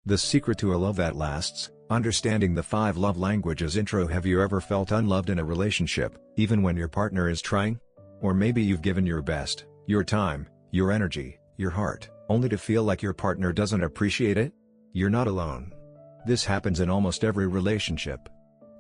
The secret to a love that lasts. Understanding the 5 love languages intro. Have you ever felt unloved in a relationship, even when your partner is trying? Or maybe you've given your best, your time, your energy, your heart, only to feel like your partner doesn't appreciate it? You're not alone. This happens in almost every relationship.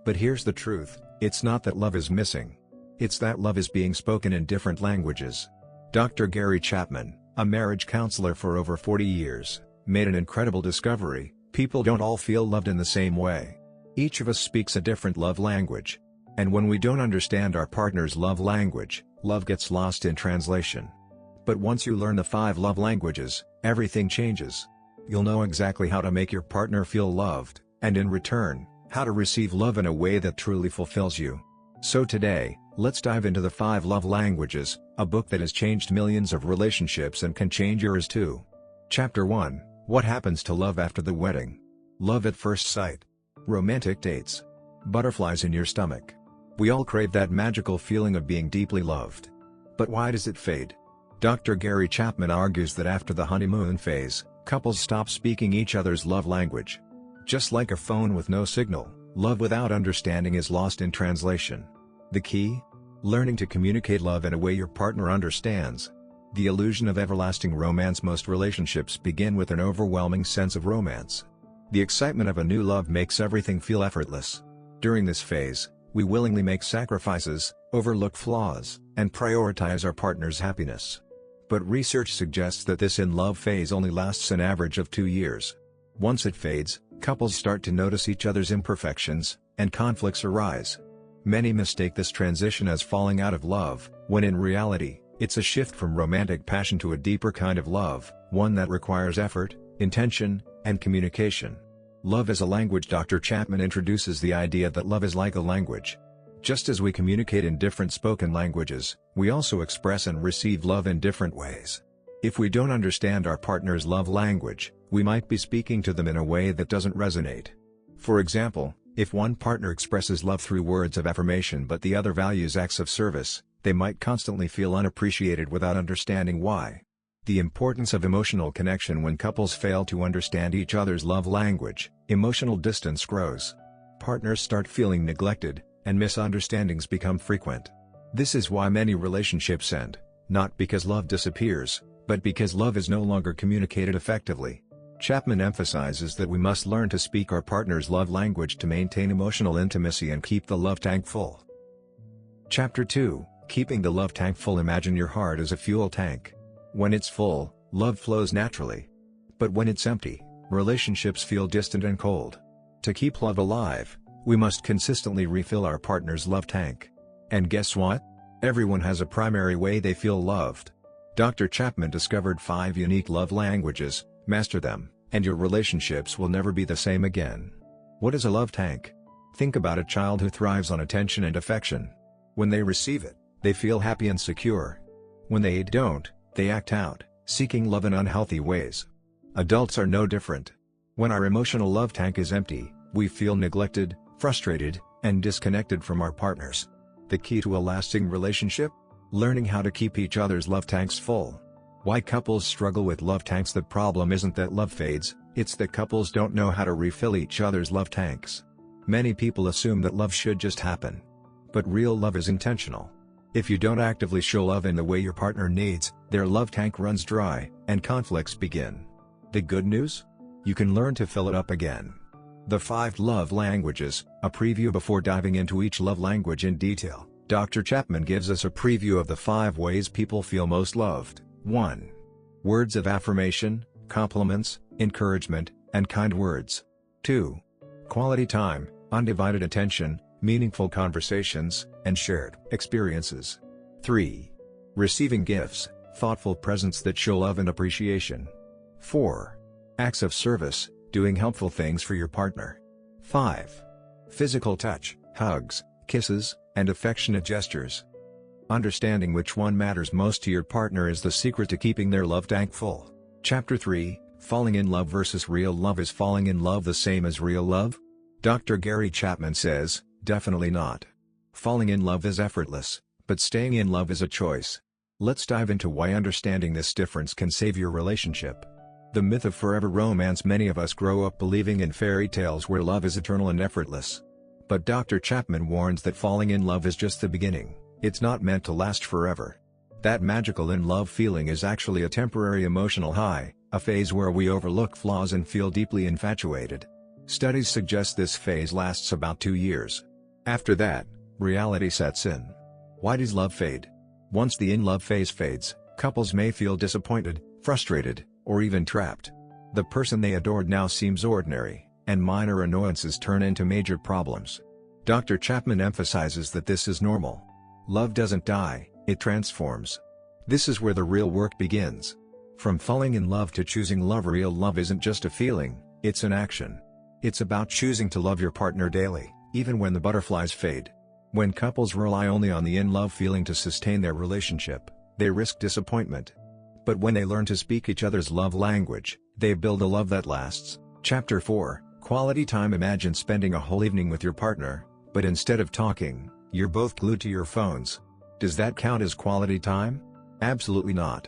But here's the truth, it's not that love is missing. It's that love is being spoken in different languages. Dr. Gary Chapman, a marriage counselor for over 40 years, made an incredible discovery: people don't all feel loved in the same way. Each of us speaks a different love language. And when we don't understand our partner's love language, love gets lost in translation. But once you learn the 5 love languages, everything changes. You'll know exactly how to make your partner feel loved, and in return, how to receive love in a way that truly fulfills you. So today, let's dive into the 5 love languages, a book that has changed millions of relationships and can change yours too. Chapter 1: What happens to love after the wedding? Love at first sight. Romantic dates. Butterflies in your stomach. We all crave that magical feeling of being deeply loved. But why does it fade? Dr. Gary Chapman argues that after the honeymoon phase, couples stop speaking each other's love language. Just like a phone with no signal, love without understanding is lost in translation. The key? Learning to communicate love in a way your partner understands. The illusion of everlasting romance. Most relationships begin with an overwhelming sense of romance. The excitement of a new love makes everything feel effortless. During this phase, we willingly make sacrifices, overlook flaws, and prioritize our partner's happiness. But research suggests that this in-love phase only lasts an average of 2 years. Once it fades, couples start to notice each other's imperfections, and conflicts arise. Many mistake this transition as falling out of love, when in reality, it's a shift from romantic passion to a deeper kind of love, one that requires effort, intention, and communication. Love as a language. Dr. Chapman introduces the idea that love is like a language. Just as we communicate in different spoken languages, we also express and receive love in different ways. If we don't understand our partner's love language, we might be speaking to them in a way that doesn't resonate. For example, if one partner expresses love through words of affirmation but the other values acts of service, they might constantly feel unappreciated without understanding why. The importance of emotional connection. When couples fail to understand each other's love language, emotional distance grows. Partners start feeling neglected, and misunderstandings become frequent. This is why many relationships end, not because love disappears, but because love is no longer communicated effectively. Chapman emphasizes that we must learn to speak our partner's love language to maintain emotional intimacy and keep the love tank full. Chapter 2: Keeping the love tank full. Imagine your heart as a fuel tank. When it's full, love flows naturally. But when it's empty, relationships feel distant and cold. To keep love alive, we must consistently refill our partner's love tank. And guess what? Everyone has a primary way they feel loved. Dr. Chapman discovered 5 unique love languages. Master them, and your relationships will never be the same again. What is a love tank? Think about a child who thrives on attention and affection. When they receive it, they feel happy and secure. When they don't, they act out, seeking love in unhealthy ways. Adults are no different. When our emotional love tank is empty, we feel neglected, frustrated, and disconnected from our partners. The key to a lasting relationship? Learning how to keep each other's love tanks full. Why couples struggle with love tanks? The problem isn't that love fades, it's that couples don't know how to refill each other's love tanks. Many people assume that love should just happen. But real love is intentional. If you don't actively show love in the way your partner needs, their love tank runs dry, and conflicts begin. The good news? You can learn to fill it up again. The 5 love languages, a preview. Before diving into each love language in detail, Dr. Chapman gives us a preview of the 5 ways people feel most loved. 1. Words of affirmation, compliments, encouragement, and kind words. 2. Quality time, undivided attention, meaningful conversations, and shared experiences. 3. Receiving gifts, thoughtful presents that show love and appreciation. 4. Acts of service, doing helpful things for your partner. 5. Physical touch, hugs, kisses, and affectionate gestures. Understanding which one matters most to your partner is the secret to keeping their love tank full. Chapter 3: Falling in Love versus Real Love. Is falling in love the same as real love? Dr. Gary Chapman says, definitely not. Falling in love is effortless, but staying in love is a choice. Let's dive into why understanding this difference can save your relationship. The myth of forever romance. Many of us grow up believing in fairy tales where love is eternal and effortless. But Dr. Chapman warns that falling in love is just the beginning. It's not meant to last forever. That magical in-love feeling is actually a temporary emotional high, a phase where we overlook flaws and feel deeply infatuated. Studies suggest this phase lasts about 2 years. After that, reality sets in. Why does love fade? Once the in-love phase fades, couples may feel disappointed, frustrated, or even trapped. The person they adored now seems ordinary, and minor annoyances turn into major problems. Dr. Chapman emphasizes that this is normal. Love doesn't die, it transforms. This is where the real work begins. From falling in love to choosing love. Real love isn't just a feeling, it's an action. It's about choosing to love your partner daily, even when the butterflies fade. When couples rely only on the in-love feeling to sustain their relationship, they risk disappointment. But when they learn to speak each other's love language, they build a love that lasts. Chapter 4, Quality Time. Imagine spending a whole evening with your partner, but instead of talking, you're both glued to your phones. Does that count as quality time? Absolutely not.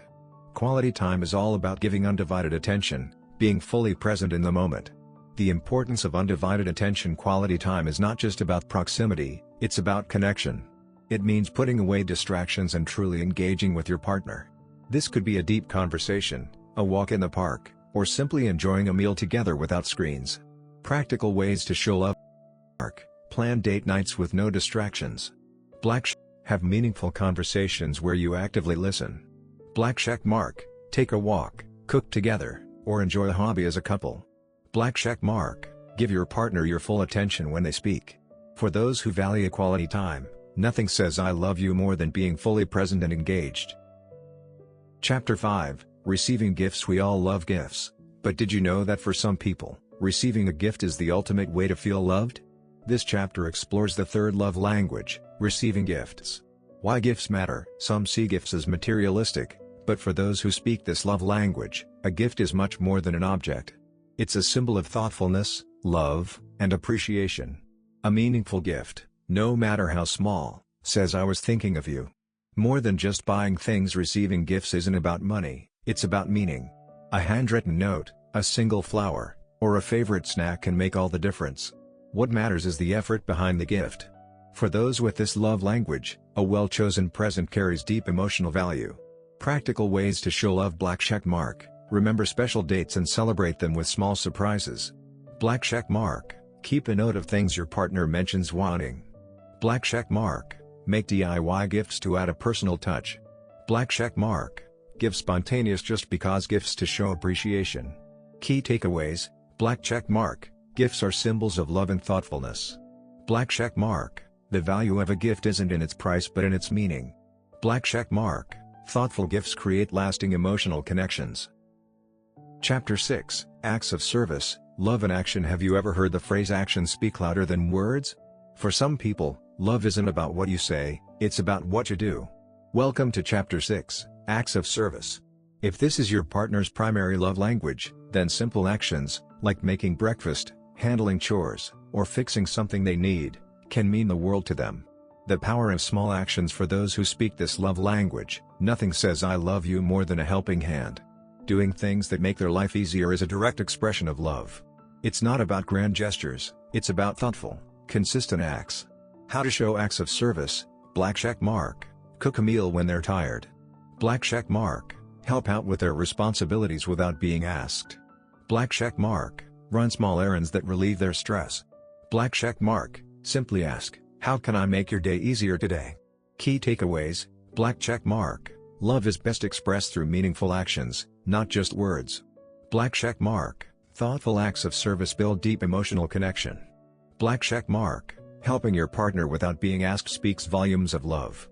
Quality time is all about giving undivided attention, being fully present in the moment. The importance of undivided attention. Quality time is not just about proximity, it's about connection. It means putting away distractions and truly engaging with your partner. This could be a deep conversation, a walk in the park, or simply enjoying a meal together without screens. Practical ways to show love. Plan date nights with no distractions. Have meaningful conversations where you actively listen. Take a walk, cook together, or enjoy a hobby as a couple. Give your partner your full attention when they speak. For those who value quality time, nothing says I love you more than being fully present and engaged. Chapter 5, Receiving Gifts. We all love gifts, but did you know that for some people, receiving a gift is the ultimate way to feel loved? This chapter explores the third love language, receiving gifts. Why gifts matter. Some see gifts as materialistic, but for those who speak this love language, a gift is much more than an object. It's a symbol of thoughtfulness, love, and appreciation. A meaningful gift, no matter how small, says I was thinking of you. More than just buying things. Receiving gifts isn't about money, it's about meaning. A handwritten note, a single flower, or a favorite snack can make all the difference. What matters is the effort behind the gift. For those with this love language, a well-chosen present carries deep emotional value. Practical ways to show love. Remember special dates and celebrate them with small surprises. Keep a note of things your partner mentions wanting. Make DIY gifts to add a personal touch. Give spontaneous just because gifts to show appreciation. Key takeaways. Gifts are symbols of love and thoughtfulness. The value of a gift isn't in its price but in its meaning. Thoughtful gifts create lasting emotional connections. Chapter 6, Acts of Service, Love in Action. Have you ever heard the phrase actions speak louder than words? For some people, love isn't about what you say, it's about what you do. Welcome to Chapter 6, Acts of Service. If this is your partner's primary love language, then simple actions, like making breakfast, handling chores, or fixing something they need, can mean the world to them. The power of small actions. For those who speak this love language, nothing says I love you more than a helping hand. Doing things that make their life easier is a direct expression of love. It's not about grand gestures, it's about thoughtful, consistent acts. How to show acts of service. Cook a meal when they're tired. Help out with their responsibilities without being asked. Run small errands that relieve their stress. Simply ask, how can I make your day easier today? Key takeaways. Love is best expressed through meaningful actions, not just words. Thoughtful acts of service build deep emotional connection. Helping your partner without being asked speaks volumes of love.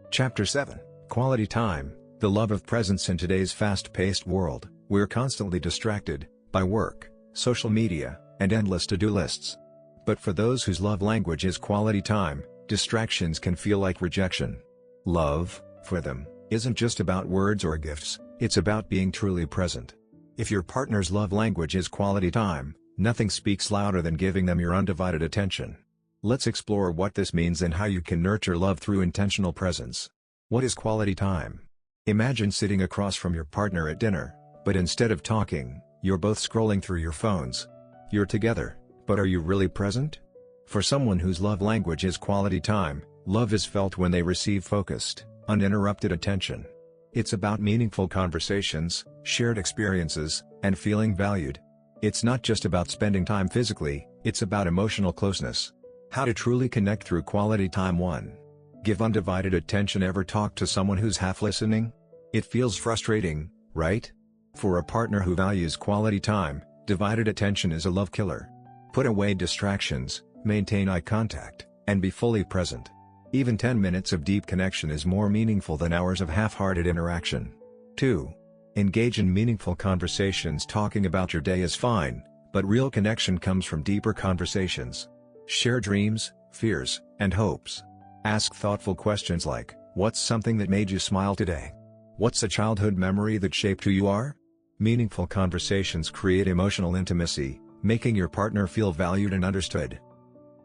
Chapter 7, Quality Time, the love of presence. In today's fast-paced world, we're constantly distracted by work, social media, and endless to-do lists. But for those whose love language is quality time, distractions can feel like rejection. Love, for them, isn't just about words or gifts, it's about being truly present. If your partner's love language is quality time, nothing speaks louder than giving them your undivided attention. Let's explore what this means and how you can nurture love through intentional presence. What is quality time? Imagine sitting across from your partner at dinner, But instead of talking, you're both scrolling through your phones. You're together, but are you really present? For someone whose love language is quality time, love is felt when they receive focused, uninterrupted attention. It's about meaningful conversations, shared experiences, and feeling valued. It's not just about spending time physically, it's about emotional closeness. How to truly connect through quality time. 1. Give undivided attention. Ever talk to someone who's half listening? It feels frustrating, right? For a partner who values quality time, divided attention is a love killer. Put away distractions, maintain eye contact, and be fully present. Even 10 minutes of deep connection is more meaningful than hours of half-hearted interaction. 2. Engage in meaningful conversations. Talking about your day is fine, but real connection comes from deeper conversations. Share dreams, fears, and hopes. Ask thoughtful questions like, what's something that made you smile today? What's a childhood memory that shaped who you are? Meaningful conversations create emotional intimacy, making your partner feel valued and understood.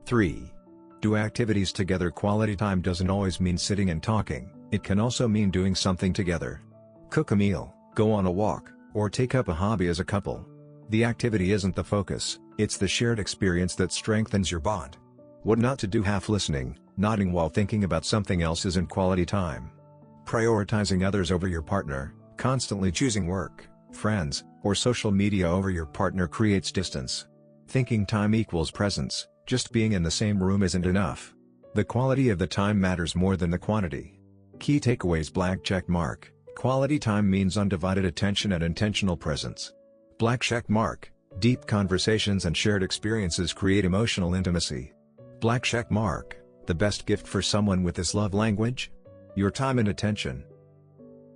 3. Do activities together. Quality time doesn't always mean sitting and talking, it can also mean doing something together. Cook a meal, go on a walk, or take up a hobby as a couple. The activity isn't the focus, it's the shared experience that strengthens your bond. What not to do. Half listening, nodding while thinking about something else isn't quality time. Prioritizing others over your partner, constantly choosing work, friends, or social media over your partner creates distance. Thinking time equals presence, just being in the same room isn't enough. The quality of the time matters more than the quantity. Key takeaways. Black check mark. Quality time means undivided attention and intentional presence. Black check mark. Deep conversations and shared experiences create emotional intimacy. Black check mark. The best gift for someone with this love language? Your time and attention.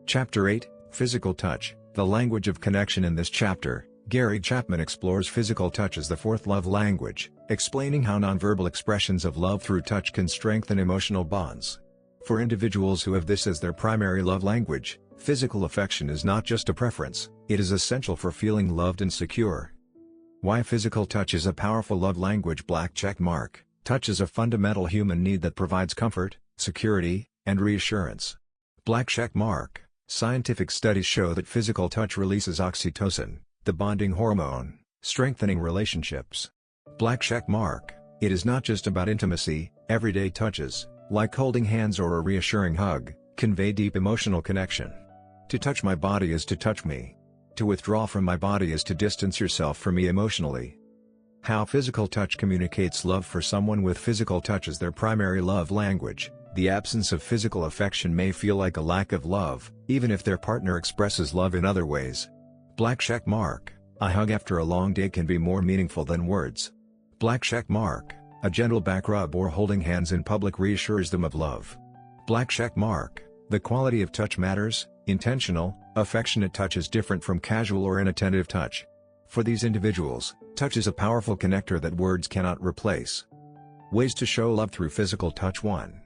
Chapter 8, Physical Touch, the Language of Connection. In this chapter, Gary Chapman explores physical touch as the fourth love language, explaining how nonverbal expressions of love through touch can strengthen emotional bonds. For individuals who have this as their primary love language, physical affection is not just a preference, it is essential for feeling loved and secure. Why physical touch is a powerful love language. Black check mark. Touch is a fundamental human need that provides comfort, security, and reassurance. Black check mark. Scientific studies show that physical touch releases oxytocin, the bonding hormone, strengthening relationships. Black check mark. It is not just about intimacy. Everyday touches, like holding hands or a reassuring hug, convey deep emotional connection. To touch my body is to touch me. To withdraw from my body is to distance yourself from me emotionally. How physical touch communicates love. For someone with physical touch as their primary love language, the absence of physical affection may feel like a lack of love, even if their partner expresses love in other ways. Black check mark. A hug after a long day can be more meaningful than words. Black check mark. A gentle back rub or holding hands in public reassures them of love. Black check mark. The quality of touch matters. Intentional, affectionate touch is different from casual or inattentive touch. For these individuals, touch is a powerful connector that words cannot replace. Ways to show love through physical touch. 1.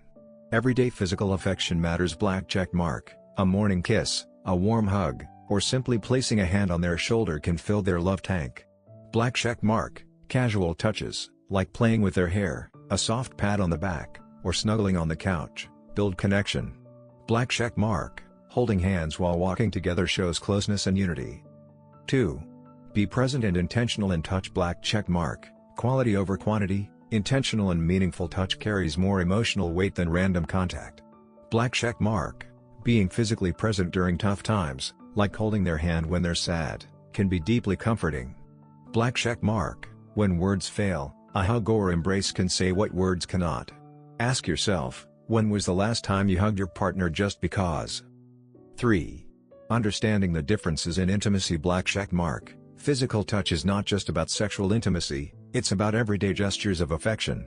Everyday physical affection matters. Black check mark. A morning kiss, a warm hug, or simply placing a hand on their shoulder can fill their love tank. Black check mark. Casual touches, like playing with their hair, a soft pat on the back, or snuggling on the couch, build connection. Black check mark. Holding hands while walking together shows closeness and unity. 2. Be present and intentional in touch. Black check mark. Quality over quantity. Intentional and meaningful touch carries more emotional weight than random contact. Black check mark. Being physically present during tough times, like holding their hand when they're sad, can be deeply comforting. Black check mark. When words fail, a hug or embrace can say what words cannot. Ask yourself, when was the last time you hugged your partner just because? 3. Understanding the differences in intimacy. Black check mark. Physical touch is not just about sexual intimacy, it's about everyday gestures of affection.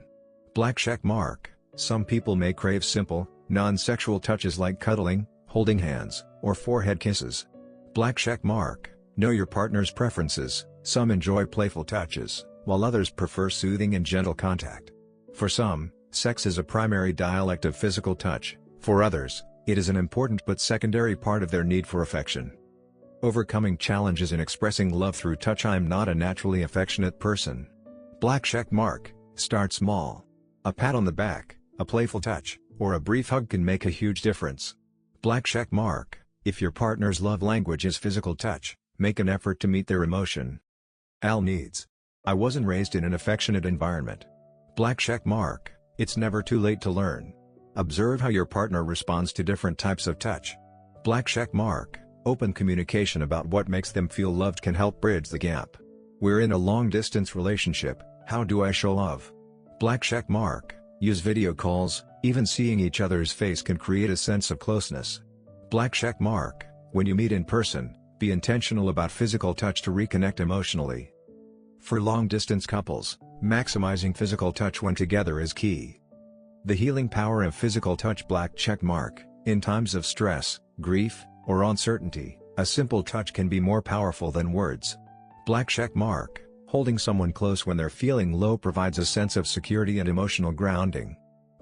Black check mark. Some people may crave simple, non-sexual touches like cuddling, holding hands, or forehead kisses. Black check mark. Know your partner's preferences. Some enjoy playful touches, while others prefer soothing and gentle contact. For some, sex is a primary dialect of physical touch. For others, it is an important but secondary part of their need for affection. Overcoming challenges in expressing love through touch. I'm not a naturally affectionate person. Black check mark. Start small. A pat on the back, a playful touch, or a brief hug can make a huge difference. Black check mark. If your partner's love language is physical touch, Make an effort to meet their emotion. Al needs. I wasn't raised in an affectionate environment. Black check mark. It's never too late to learn. Observe how your partner responds to different types of touch. Black check mark. Open communication about what makes them feel loved can help bridge the gap. We're in a long-distance relationship. How do I show love? Black check mark. Use video calls. Even seeing each other's face can create a sense of closeness. Black check mark. When you meet in person, be intentional about physical touch to reconnect emotionally. For long-distance couples, maximizing physical touch when together is key. The healing power of physical touch. Black check mark. In times of stress, grief, or uncertainty, a simple touch can be more powerful than words. Black check mark. Holding someone close when they're feeling low provides a sense of security and emotional grounding.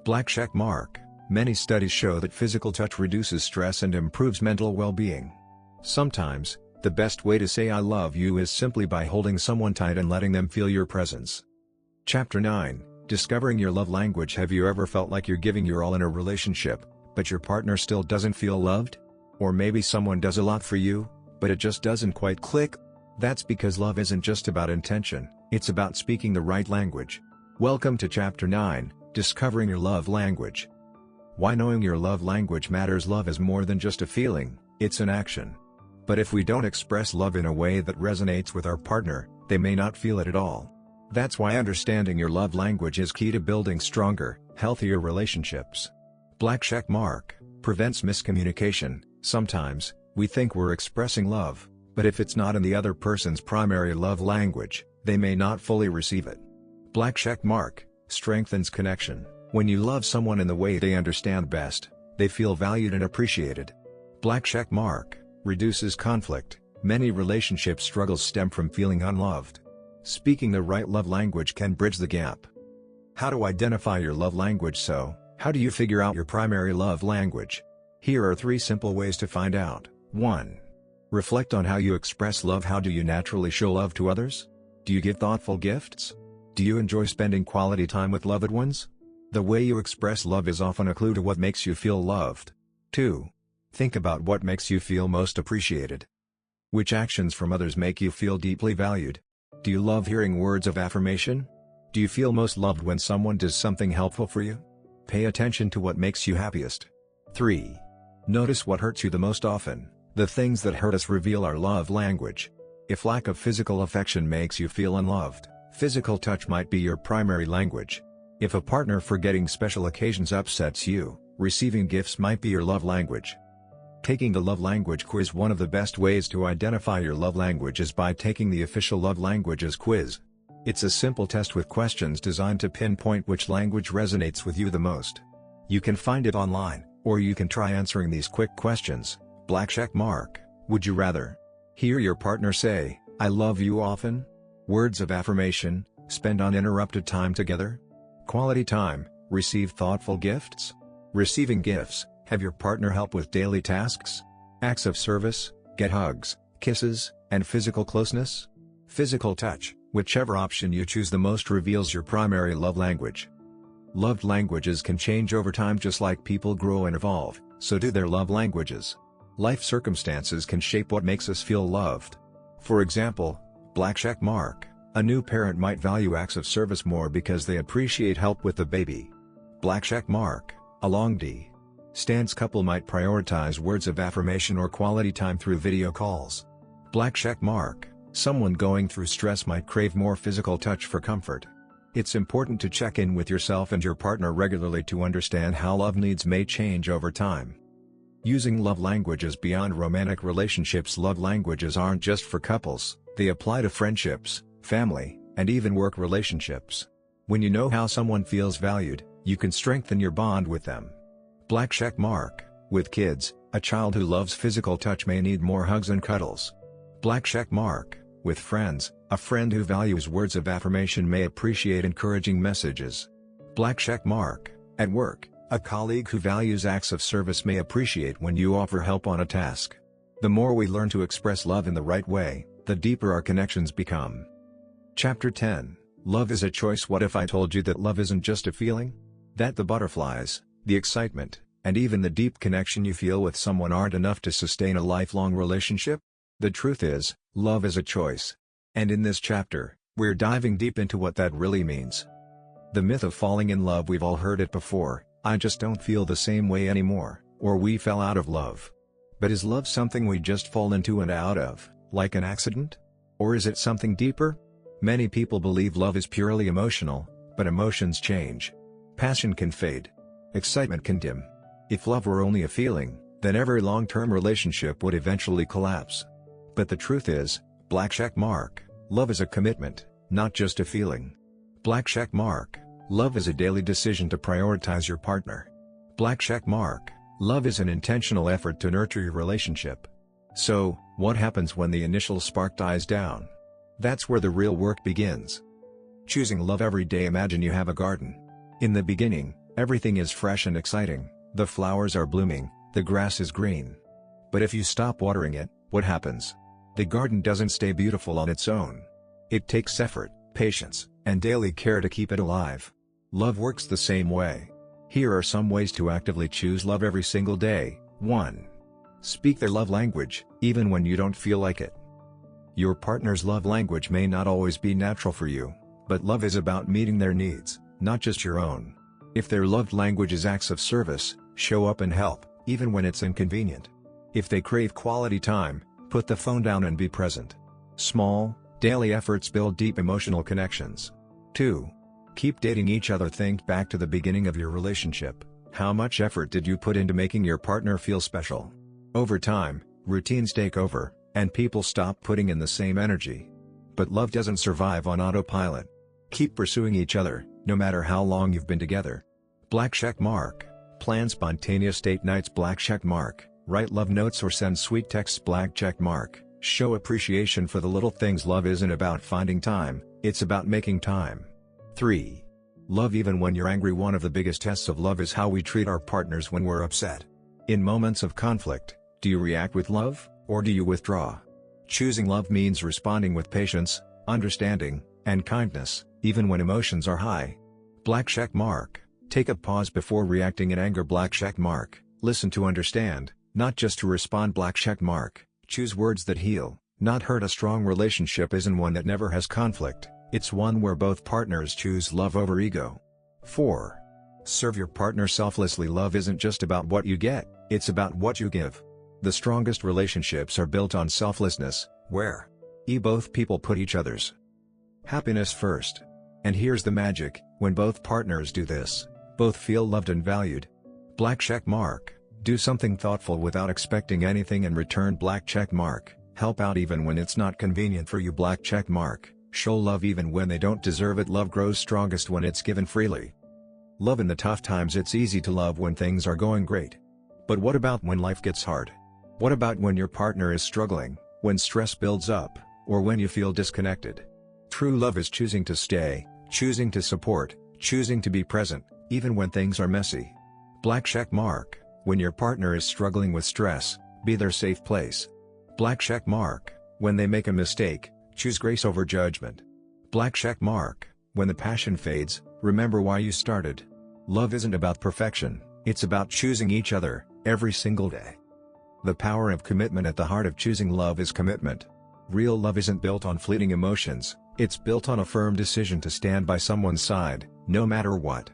Black check mark. Many studies show that physical touch reduces stress and improves mental well-being. Sometimes, the best way to say I love you is simply by holding someone tight and letting them feel your presence. Chapter 9. Discovering your love language. Have you ever felt like you're giving your all in a relationship, but your partner still doesn't feel loved? Or maybe someone does a lot for you, but it just doesn't quite click? That's because love isn't just about intention, it's about speaking the right language. Welcome to Chapter 9, Discovering Your Love Language. Why knowing your love language matters. Love is more than just a feeling, it's an action. But if we don't express love in a way that resonates with our partner, they may not feel it at all. That's why understanding your love language is key to building stronger, healthier relationships. Black check mark. Prevents miscommunication. Sometimes, we think we're expressing love, but if it's not in the other person's primary love language, they may not fully receive it. Black check mark. Strengthens connection. When you love someone in the way they understand best, they feel valued and appreciated. Black check mark. Reduces conflict. Many relationship struggles stem from feeling unloved. Speaking the right love language can bridge the gap. How to identify your love language? So, how do you figure out your primary love language? Here are 3 simple ways to find out. 1. Reflect on how you express love. How do you naturally show love to others? Do you give thoughtful gifts? Do you enjoy spending quality time with loved ones? The way you express love is often a clue to what makes you feel loved. 2. Think about what makes you feel most appreciated. Which actions from others make you feel deeply valued? Do you love hearing words of affirmation? Do you feel most loved when someone does something helpful for you? Pay attention to what makes you happiest. 3. Notice what hurts you the most. Often, the things that hurt us reveal our love language. If lack of physical affection makes you feel unloved, physical touch might be your primary language. If a partner forgetting special occasions upsets you, receiving gifts might be your love language. Taking the love language quiz. One of the best ways to identify your love language is by taking the official love languages quiz. It's a simple test with questions designed to pinpoint which language resonates with you the most. You can find it online, or you can try answering these quick questions. Black check mark. Would you rather hear your partner say, I love you often? Words of affirmation, spend uninterrupted time together? Quality time, receive thoughtful gifts? Receiving gifts, have your partner help with daily tasks? Acts of service, get hugs, kisses, and physical closeness? Physical touch, whichever option you choose the most reveals your primary love language. Love languages can change over time. Just like people grow and evolve, so do their love languages. Life circumstances can shape what makes us feel loved. For example, black check mark. A new parent might value acts of service more because they appreciate help with the baby. Black check mark. A long distance couple might prioritize words of affirmation or quality time through video calls. Black check mark. Someone going through stress might crave more physical touch for comfort. It's important to check in with yourself and your partner regularly to understand how love needs may change over time. Using love languages beyond romantic relationships. Love languages aren't just for couples, they apply to friendships, family, and even work relationships. When you know how someone feels valued, you can strengthen your bond with them. Black check mark. With kids, a child who loves physical touch may need more hugs and cuddles. Black check mark. With friends, a friend who values words of affirmation may appreciate encouraging messages. Black check mark. At work, a colleague who values acts of service may appreciate when you offer help on a task. The more we learn to express love in the right way, the deeper our connections become. Chapter 10. Love is a choice. What if I told you that love isn't just a feeling? That the butterflies, the excitement, and even the deep connection you feel with someone aren't enough to sustain a lifelong relationship? The truth is, love is a choice. And in this chapter, we're diving deep into what that really means. The myth of falling in love, we've all heard it before: I just don't feel the same way anymore, or we fell out of love. But is love something we just fall into and out of, like an accident? Or is it something deeper? Many people believe love is purely emotional, but emotions change. Passion can fade. Excitement can dim. If love were only a feeling, then every long-term relationship would eventually collapse. But the truth is, black check mark, love is a commitment, not just a feeling. Black check mark, love is a daily decision to prioritize your partner. Black check mark, love is an intentional effort to nurture your relationship. So, what happens when the initial spark dies down? That's where the real work begins. Choosing love every day. Imagine you have a garden. In the beginning, everything is fresh and exciting, the flowers are blooming, the grass is green. But if you stop watering it, what happens? The garden doesn't stay beautiful on its own. It takes effort, patience, and daily care to keep it alive. Love works the same way. Here are some ways to actively choose love every single day. 1. Speak their love language, even when you don't feel like it. Your partner's love language may not always be natural for you, but love is about meeting their needs, not just your own. If their love language is acts of service, show up and help, even when it's inconvenient. If they crave quality time, put the phone down and be present. Small, daily efforts build deep emotional connections. 2. Keep dating each other. Think back to the beginning of your relationship. How much effort did you put into making your partner feel special? Over time, routines take over, and people stop putting in the same energy. But love doesn't survive on autopilot. Keep pursuing each other, no matter how long you've been together. Black check mark, plan spontaneous date nights. Black check mark, write love notes or send sweet texts. Black check mark, show appreciation for the little things. Love isn't about finding time, it's about making time. 3. Love even when you're angry. One of the biggest tests of love is how we treat our partners when we're upset. In moments of conflict, do you react with love, or do you withdraw? Choosing love means responding with patience, understanding, and kindness, even when emotions are high. Black check mark, take a pause before reacting in anger. Black check mark, listen to understand, not just to respond. Black check mark, choose words that heal, not hurt. A strong relationship isn't one that never has conflict, it's one where both partners choose love over ego. 4. Serve your partner selflessly. Love isn't just about what you get, it's about what you give. The strongest relationships are built on selflessness, where both people put each other's happiness first. And here's the magic: when both partners do this, both feel loved and valued. Black check mark, do something thoughtful without expecting anything in return. Black check mark, help out even when it's not convenient for you. Black check mark, show love even when they don't deserve it. Love grows strongest when it's given freely. Love in the tough times. It's easy to love when things are going great. But what about when life gets hard? What about when your partner is struggling, when stress builds up, or when you feel disconnected? True love is choosing to stay, choosing to support, choosing to be present, even when things are messy. Black check mark, when your partner is struggling with stress, be their safe place. Black check mark, when they make a mistake, choose grace over judgment. Black check mark, when the passion fades, remember why you started. Love isn't about perfection, it's about choosing each other, every single day. The power of commitment. At the heart of choosing love is commitment. Real love isn't built on fleeting emotions, it's built on a firm decision to stand by someone's side, no matter what.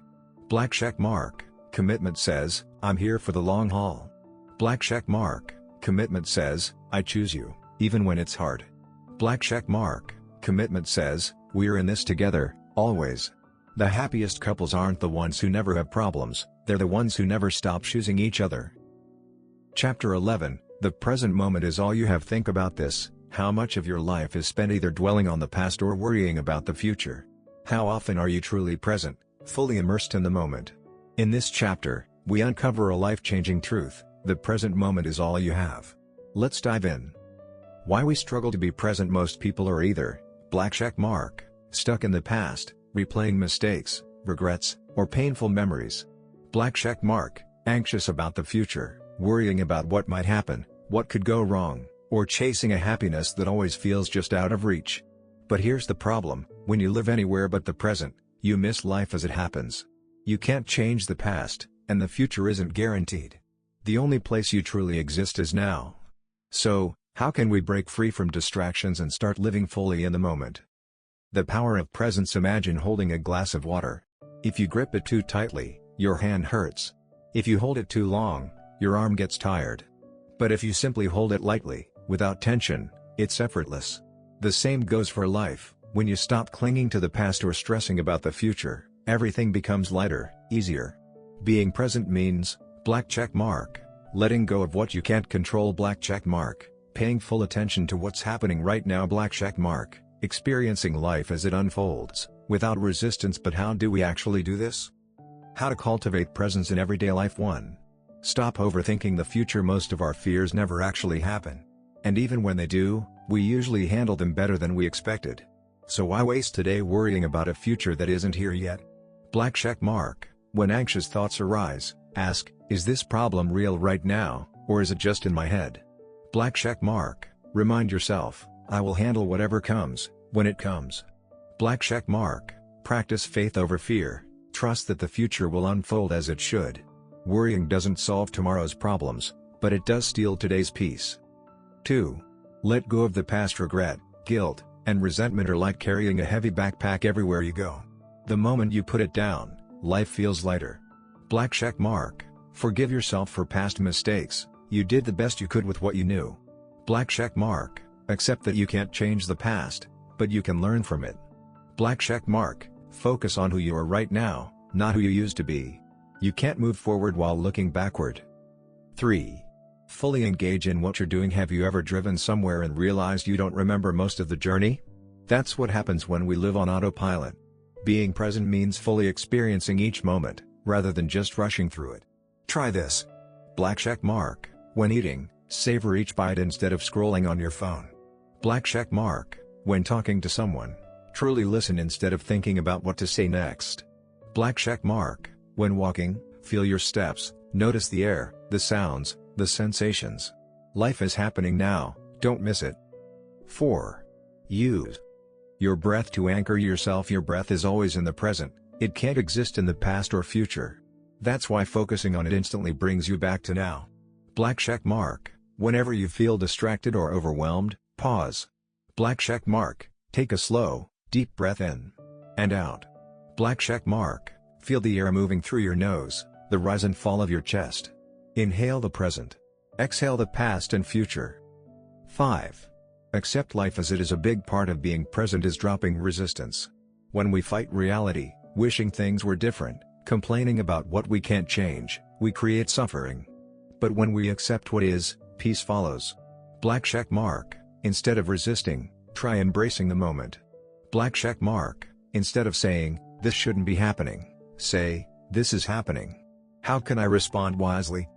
Black check mark, commitment says, I'm here for the long haul. Black check mark, commitment says, I choose you, even when it's hard. Black check mark, commitment says, we're in this together, always. The happiest couples aren't the ones who never have problems, they're the ones who never stop choosing each other. Chapter 11, The present moment is all you have. Think about this: how much of your life is spent either dwelling on the past or worrying about the future? How often are you truly present, fully immersed in the moment? In this chapter, we uncover a life-changing truth: the present moment is all you have. Let's dive in. Why we struggle to be present. Most people are either black check mark, stuck in the past, replaying mistakes, regrets, or painful memories. Black check mark, anxious about the future, worrying about what might happen, what could go wrong, or chasing a happiness that always feels just out of reach. But here's the problem: when you live anywhere but the present, you miss life as it happens. You can't change the past, and the future isn't guaranteed. The only place you truly exist is now. So, How can we break free from distractions and start living fully in the moment? The power of presence. Imagine holding a glass of water. If you grip it too tightly, your hand hurts. If you hold it too long, your arm gets tired. But if you simply hold it lightly, without tension, it's effortless. The same goes for life. When you stop clinging to the past or stressing about the future, everything becomes lighter, easier. Being present means, black check mark, letting go of what you can't control, black check mark, paying full attention to what's happening right now, black check mark, experiencing life as it unfolds, without resistance. But how do we actually do this? How to cultivate presence in everyday life. 1. Stop overthinking the future. Most of our fears never actually happen. And even when they do, we usually handle them better than we expected. So why waste today worrying about a future that isn't here yet? Black check mark. When anxious thoughts arise, ask, is this problem real right now, or is it just in my head? Black check mark. Remind yourself, I will handle whatever comes, when it comes. Black check mark. Practice faith over fear. Trust that the future will unfold as it should. Worrying doesn't solve tomorrow's problems, but it does steal today's peace. 2. Let go of the past. Regret, guilt, and resentment are like carrying a heavy backpack everywhere you go. The moment you put it down, life feels lighter. Black check mark. Forgive yourself for past mistakes. You did the best you could with what you knew. Black check mark. Accept that you can't change the past, but you can learn from it. Black check mark. Focus on who you are right now, not who you used to be. You can't move forward while looking backward. 3. Fully engage in what you're doing. Have you ever driven somewhere and realized you don't remember most of the journey? That's what happens when we live on autopilot. Being present means fully experiencing each moment, rather than just rushing through it. Try this. Black check mark. When eating, savor each bite instead of scrolling on your phone. Black check mark. When talking to someone, truly listen instead of thinking about what to say next. Black check mark. When walking, feel your steps, notice the air, the sounds, the sensations. Life is happening now, don't miss it. 4. Use your breath to anchor yourself. Your breath is always in the present, it can't exist in the past or future. That's why focusing on it instantly brings you back to now. Black check mark. Whenever you feel distracted or overwhelmed, pause. Black check mark. Take a slow, deep breath in and out. Black check mark. Feel the air moving through your nose, the rise and fall of your chest. Inhale the present. Exhale the past and future. 5. Accept life as it is. A big part of being present is dropping resistance. When we fight reality, wishing things were different, complaining about what we can't change, we create suffering. But when we accept what is, peace follows. Black check mark. Instead of resisting, try embracing the moment. Black check mark. Instead of saying, this shouldn't be happening, say, this is happening. How can I respond wisely?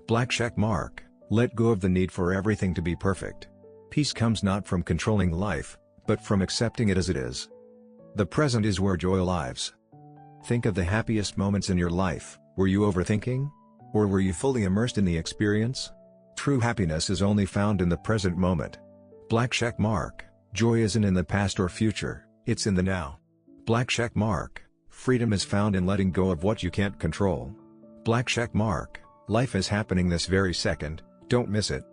Black check mark. Let go of the need for everything to be perfect. Peace comes not from controlling life, but from accepting it as it is. The present is where joy lives. Think of the happiest moments in your life. Were you overthinking? Or were you fully immersed in the experience? True happiness is only found in the present moment. Black check mark. Joy isn't in the past or future, it's in the now. Black check mark. Freedom is found in letting go of what you can't control. Black check mark. Life is happening this very second, don't miss it.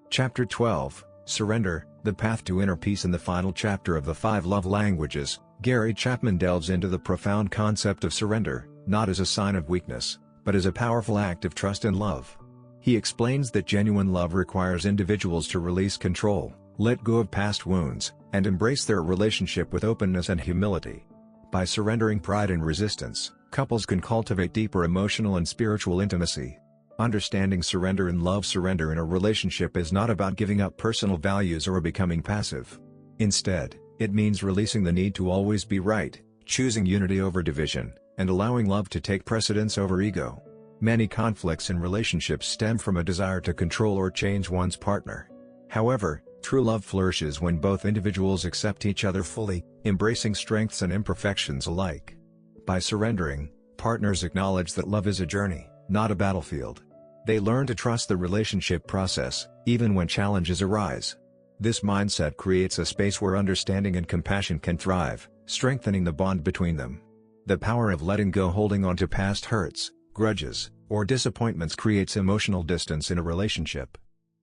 Chapter 12, Surrender, the Path to Inner Peace. In the final chapter of the 5 Love Languages, Gary Chapman delves into the profound concept of surrender, not as a sign of weakness, but as a powerful act of trust and love. He explains that genuine love requires individuals to release control, let go of past wounds, and embrace their relationship with openness and humility. By surrendering pride and resistance, couples can cultivate deeper emotional and spiritual intimacy. Understanding surrender and love. Surrender in a relationship is not about giving up personal values or becoming passive. Instead, it means releasing the need to always be right, choosing unity over division, and allowing love to take precedence over ego. Many conflicts in relationships stem from a desire to control or change one's partner. However, true love flourishes when both individuals accept each other fully, embracing strengths and imperfections alike. By surrendering, partners acknowledge that love is a journey, not a battlefield. They learn to trust the relationship process, even when challenges arise. This mindset creates a space where understanding and compassion can thrive, strengthening the bond between them. The power of letting go. Holding on to past hurts, grudges, or disappointments creates emotional distance in a relationship.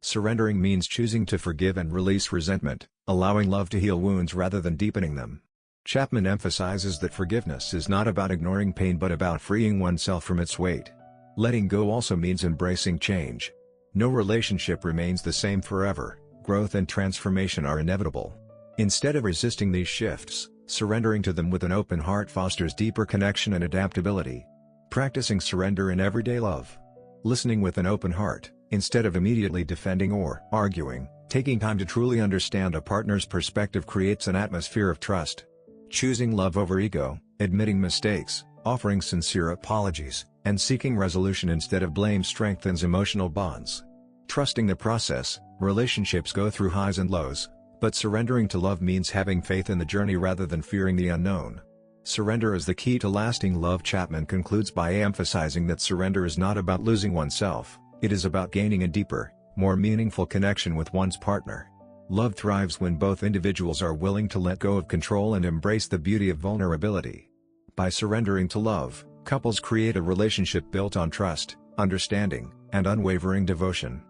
Surrendering means choosing to forgive and release resentment, allowing love to heal wounds rather than deepening them. Chapman emphasizes that forgiveness is not about ignoring pain but about freeing oneself from its weight. Letting go also means embracing change. No relationship remains the same forever. Growth and transformation are inevitable. Instead of resisting these shifts, surrendering to them with an open heart fosters deeper connection and adaptability. Practicing surrender in everyday love. Listening with an open heart, instead of immediately defending or arguing, taking time to truly understand a partner's perspective creates an atmosphere of trust. Choosing love over ego, admitting mistakes, offering sincere apologies, and seeking resolution instead of blame strengthens emotional bonds. Trusting the process, relationships go through highs and lows, but surrendering to love means having faith in the journey rather than fearing the unknown. Surrender is the key to lasting love. Chapman concludes by emphasizing that surrender is not about losing oneself, it is about gaining a deeper, more meaningful connection with one's partner. Love thrives when both individuals are willing to let go of control and embrace the beauty of vulnerability. By surrendering to love, couples create a relationship built on trust, understanding, and unwavering devotion.